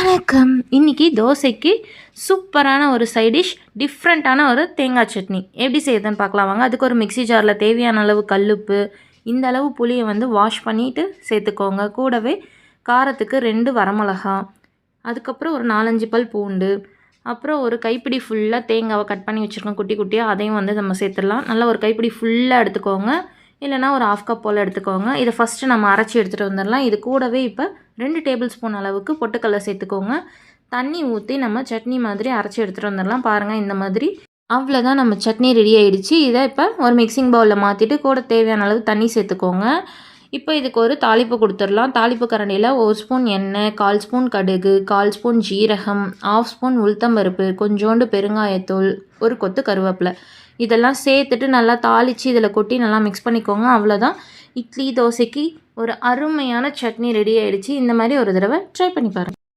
வணக்கம். இன்றைக்கி தோசைக்கு சூப்பரான ஒரு சைட் டிஷ், டிஃப்ரெண்ட்டான ஒரு தேங்காய் சட்னி எப்படி செய்யுதுன்னு பார்க்கலாம் வாங்க. அதுக்கு ஒரு மிக்ஸி ஜாரில் தேவையான அளவு கல்லுப்பு, இந்த அளவு புளியை வாஷ் பண்ணிவிட்டு சேர்த்துக்கோங்க. கூடவே காரத்துக்கு 2 வரமிளகா, அதுக்கப்புறம் ஒரு 4-5 பல் பூண்டு, அப்புறம் ஒரு கைப்பிடி ஃபுல்லாக தேங்காவை கட் பண்ணி வச்சுருக்கோம் குட்டி குட்டியாக. அதையும் நம்ம சேர்த்துடலாம். நல்லா ஒரு கைப்பிடி ஃபுல்லாக எடுத்துக்கோங்க, இல்லைனா ஒரு 1/2 கப் போல் எடுத்துக்கோங்க. இதை ஃபஸ்ட்டு நம்ம அரைச்சி எடுத்துகிட்டு வந்துடலாம். இது கூடவே இப்போ 2 டேபிள் ஸ்பூன் அளவுக்கு பொட்டுக்கடலை சேர்த்துக்கோங்க. தண்ணி ஊற்றி நம்ம சட்னி மாதிரி அரைச்சி எடுத்துகிட்டு வந்துடலாம். பாருங்கள், இந்த மாதிரி. அவ்வளோதான், நம்ம சட்னி ரெடி ஆகிடுச்சு. இதை இப்போ ஒரு மிக்சிங் பவுலில் மாற்றிட்டு கூட தேவையான அளவு தண்ணி சேர்த்துக்கோங்க. இப்போ இதுக்கு ஒரு தாளிப்பு கொடுத்துடலாம். தாளிப்பு கரண்டியில் 1 ஸ்பூன் எண்ணெய், 1/4 ஸ்பூன் கடுகு, 1/4 ஸ்பூன் ஜீரகம், 1/2 ஸ்பூன் உளுத்தம்பருப்பு, கொஞ்சோண்டு பெருங்காயத்தூள், ஒரு கொத்து கருவேப்பிலை, இதெல்லாம் சேர்த்துட்டு நல்லா தாளித்து இதில் கொட்டி நல்லா மிக்ஸ் பண்ணிக்கோங்க. அவ்வளோதான், இட்லி தோசைக்கு ஒரு அருமையான சட்னி ரெடி ஆகிடுச்சு. இந்த மாதிரி ஒரு தடவை ட்ரை பண்ணி பாருங்கள்.